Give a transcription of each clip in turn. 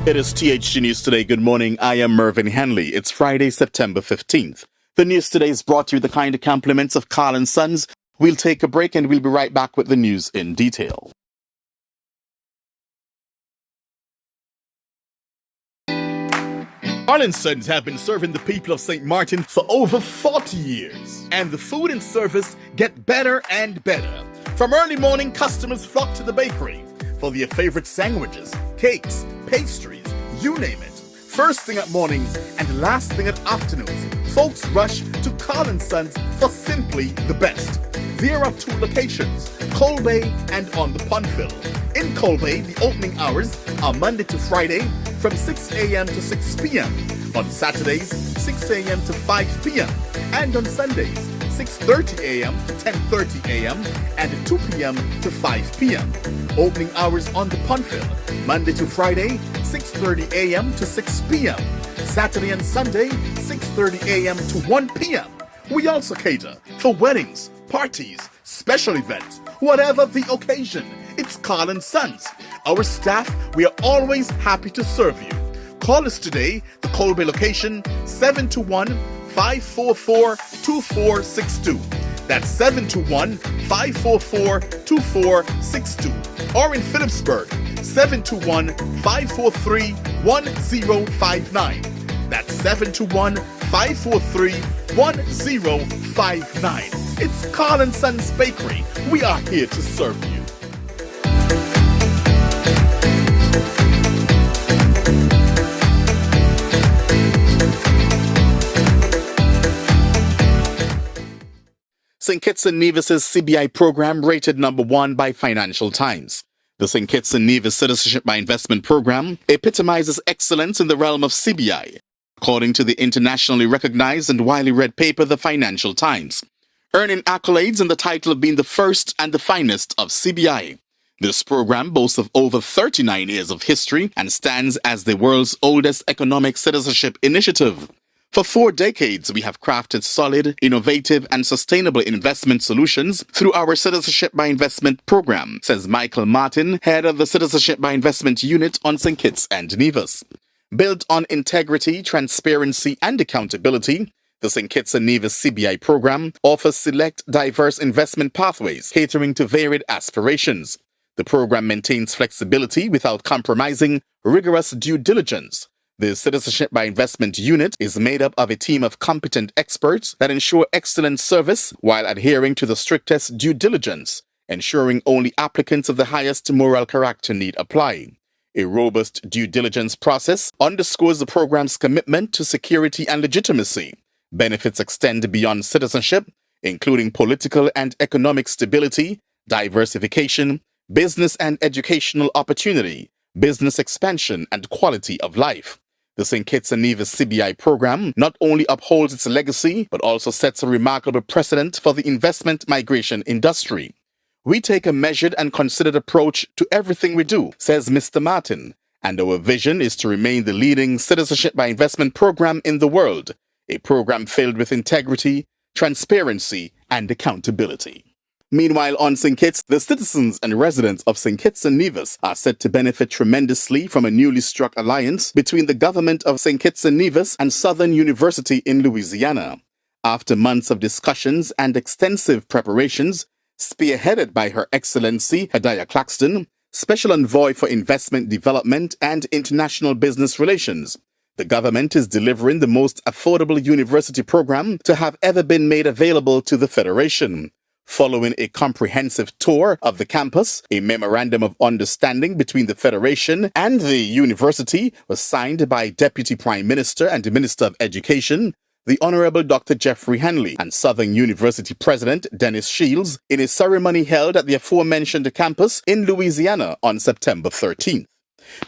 It is THG News Today. Good morning. I am Mervyn Henley. It's Friday, September 15th. The news today is brought to you with the kind compliments of Carl & Sons. We'll take a break and we'll be right back with the news in detail. Carl & Sons have been serving the people of St. Martin for over 40 years. And the food and service get better and better. From early morning, customers flock to the bakery for their favorite sandwiches, cakes, pastries, you name it. First thing at mornings and last thing at afternoons, folks rush to Carl & Sons for simply the best. There are two locations, Coal Bay and on the Punfill. In Coal Bay, the opening hours are Monday to Friday from 6 a.m. to 6 p.m. On Saturdays, 6 a.m. to 5 p.m. And on Sundays, 6:30 a.m. to 10:30 a.m. and 2 p.m. to 5 p.m. Opening hours on the Punfill, Monday to Friday, 6:30 a.m. to 6 p.m. Saturday and Sunday, 6:30 a.m. to 1 p.m. We also cater for weddings, parties, special events, whatever the occasion. It's Carl & Sons. Our staff, we are always happy to serve you. Call us today, the Coal Bay location, 721-544-2462. That's 721-544-2462. Or in Phillipsburg, 721-543-1059. That's 721-543-1059. It's Carl & Sons Bakery. We are here to serve you. St. Kitts and Nevis's CBI program rated number 1 by Financial Times. The St. Kitts and Nevis Citizenship by Investment program epitomizes excellence in the realm of CBI, according to the internationally recognized and widely read paper, The Financial Times, earning accolades and the title of being the first and the finest of CBI. This program boasts of over 39 years of history and stands as the world's oldest economic citizenship initiative. For 4 decades, we have crafted solid, innovative, and sustainable investment solutions through our Citizenship by Investment program, says Michael Maarten, head of the Citizenship by Investment unit on St. Kitts and Nevis. Built on integrity, transparency, and accountability, the St. Kitts and Nevis CBI program offers select, diverse investment pathways catering to varied aspirations. The program maintains flexibility without compromising rigorous due diligence. The Citizenship by Investment unit is made up of a team of competent experts that ensure excellent service while adhering to the strictest due diligence, ensuring only applicants of the highest moral character need apply. A robust due diligence process underscores the program's commitment to security and legitimacy. Benefits extend beyond citizenship, including political and economic stability, diversification, business and educational opportunity, business expansion, and quality of life. The St. Kitts and Nevis CBI program not only upholds its legacy, but also sets a remarkable precedent for the investment migration industry. We take a measured and considered approach to everything we do, says Mr. Maarten, and our vision is to remain the leading Citizenship by Investment program in the world, a program filled with integrity, transparency, and accountability. Meanwhile, on St. Kitts, the citizens and residents of St. Kitts and Nevis are set to benefit tremendously from a newly struck alliance between the government of St. Kitts and Nevis and Southern University in Louisiana. After months of discussions and extensive preparations, spearheaded by Her Excellency Hadaya Claxton, Special Envoy for Investment Development and International Business Relations, the government is delivering the most affordable university program to have ever been made available to the Federation. Following a comprehensive tour of the campus, a memorandum of understanding between the Federation and the university was signed by Deputy Prime Minister and Minister of Education, the Honorable Dr. Jeffrey Hanley, and Southern University President Dennis Shields in a ceremony held at the aforementioned campus in Louisiana on September 13th.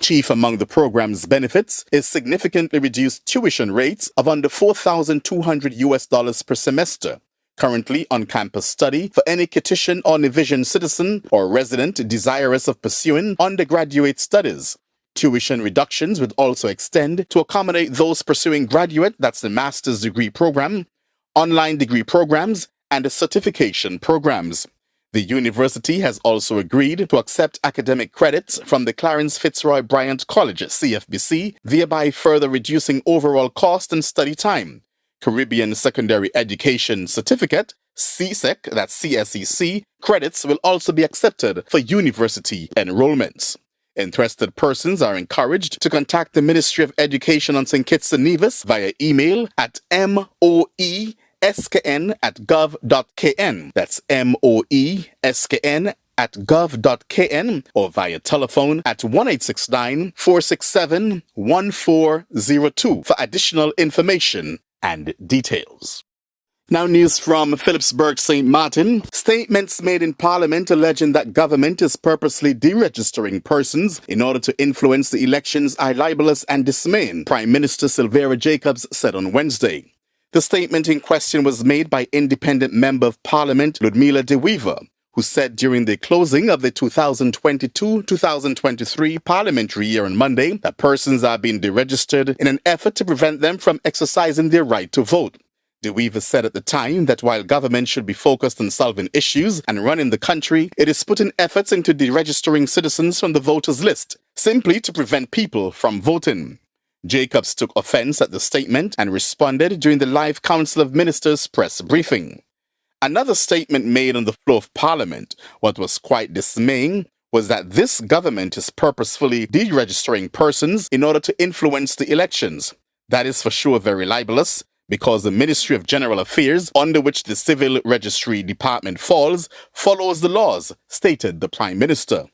Chief among the program's benefits is significantly reduced tuition rates of under $4,200 per semester. Currently on-campus study for any Kittitian or Nevisian citizen or resident desirous of pursuing undergraduate studies. Tuition reductions would also extend to accommodate those pursuing graduate, that's the master's degree program, online degree programs, and certification programs. The university has also agreed to accept academic credits from the Clarence Fitzroy Bryant College, CFBC, thereby further reducing overall cost and study time. Caribbean Secondary Education Certificate, CSEC, that's CSEC, credits will also be accepted for university enrollments. Interested persons are encouraged to contact the Ministry of Education on St. Kitts and Nevis via email at moeskn@gov.kn. That's moeskn@gov.kn or via telephone at 1-869-467-1402 for additional information and details. Now news from Phillipsburg, St. Maarten. Statements made in Parliament alleging that government is purposely deregistering persons in order to influence the elections are libelous and dismaying, Prime Minister Sylvera Jacobs said on Wednesday. The statement in question was made by independent Member of Parliament Ludmila De Weaver, who said during the closing of the 2022-2023 parliamentary year on Monday that persons are being deregistered in an effort to prevent them from exercising their right to vote. De Weaver said at the time that while government should be focused on solving issues and running the country, it is putting efforts into deregistering citizens from the voters list, simply to prevent people from voting. Jacobs took offense at the statement and responded during the live Council of Ministers press briefing. Another statement made on the floor of Parliament, what was quite dismaying, was that this government is purposefully deregistering persons in order to influence the elections. That is for sure very libelous, because the Ministry of General Affairs, under which the Civil Registry Department falls, follows the laws, stated the Prime Minister.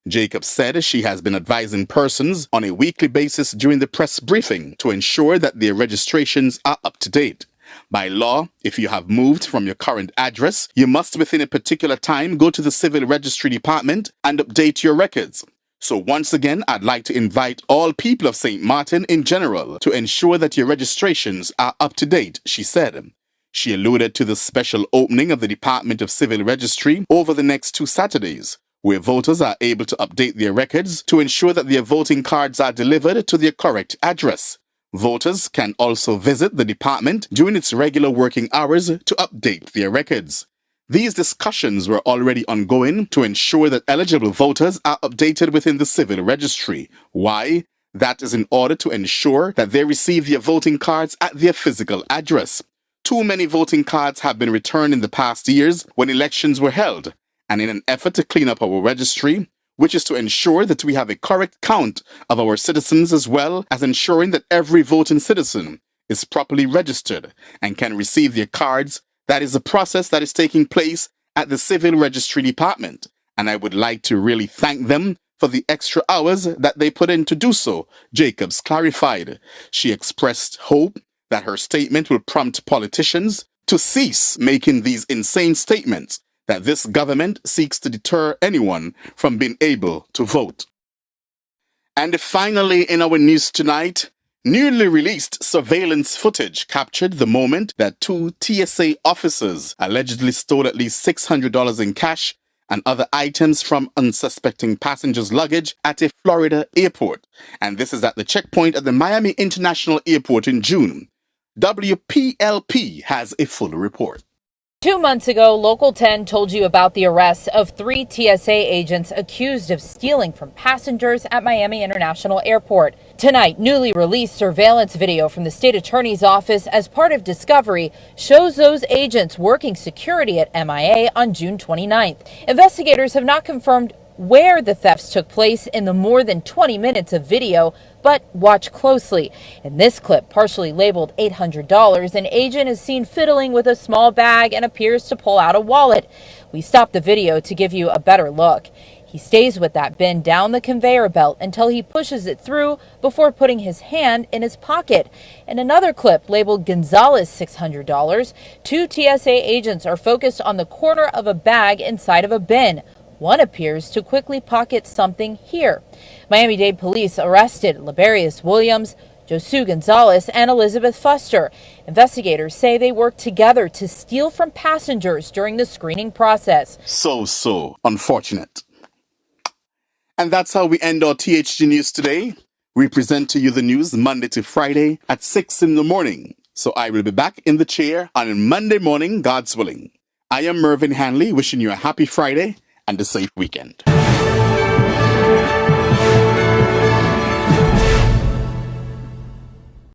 Jacobs said she has been advising persons on a weekly basis during the press briefing to ensure that their registrations are up to date. By law, if you have moved from your current address, you must within a particular time go to the Civil Registry Department and update your records. So once again, I'd like to invite all people of St. Maarten in general to ensure that your registrations are up to date, she said. She alluded to the special opening of the Department of Civil Registry over the next 2 Saturdays, where voters are able to update their records to ensure that their voting cards are delivered to their correct address. Voters can also visit the department during its regular working hours to update their records. These discussions were already ongoing to ensure that eligible voters are updated within the civil registry. Why? That is in order to ensure that they receive their voting cards at their physical address. Too many voting cards have been returned in the past years when elections were held, and in an effort to clean up our registry, which is to ensure that we have a correct count of our citizens as well as ensuring that every voting citizen is properly registered and can receive their cards. That is a process that is taking place at the Civil Registry Department, and I would like to really thank them for the extra hours that they put in to do so, Jacobs clarified. She expressed hope that her statement will prompt politicians to cease making these insane statements that this government seeks to deter anyone from being able to vote. And finally, in our news tonight, newly released surveillance footage captured the moment that 2 TSA officers allegedly stole at least $600 in cash and other items from unsuspecting passengers' luggage at a Florida airport. And this is at the checkpoint at the Miami International Airport in June. WPLP has a full report. 2 months ago, Local 10 told you about the arrests of 3 TSA agents accused of stealing from passengers at Miami International Airport. Tonight, newly released surveillance video from the state attorney's office as part of discovery shows those agents working security at MIA on June 29th. Investigators have not confirmed where the thefts took place in the more than 20 minutes of video, but watch closely. In this clip, partially labeled $800, an agent is seen fiddling with a small bag and appears to pull out a wallet. We stopped the video to give you a better look. He stays with that bin down the conveyor belt until he pushes it through before putting his hand in his pocket. In another clip labeled Gonzalez $600, 2 TSA agents are focused on the corner of a bag inside of a bin. One appears to quickly pocket something here. Miami-Dade police arrested Liberius Williams, Josu Gonzalez, and Elizabeth Fuster. Investigators say they worked together to steal from passengers during the screening process. So unfortunate. And that's how we end our THG News today. We present to you the news Monday to Friday at 6 in the morning. So I will be back in the chair on Monday morning, God's willing. I am Mervyn Hanley, wishing you a happy Friday and a safe weekend.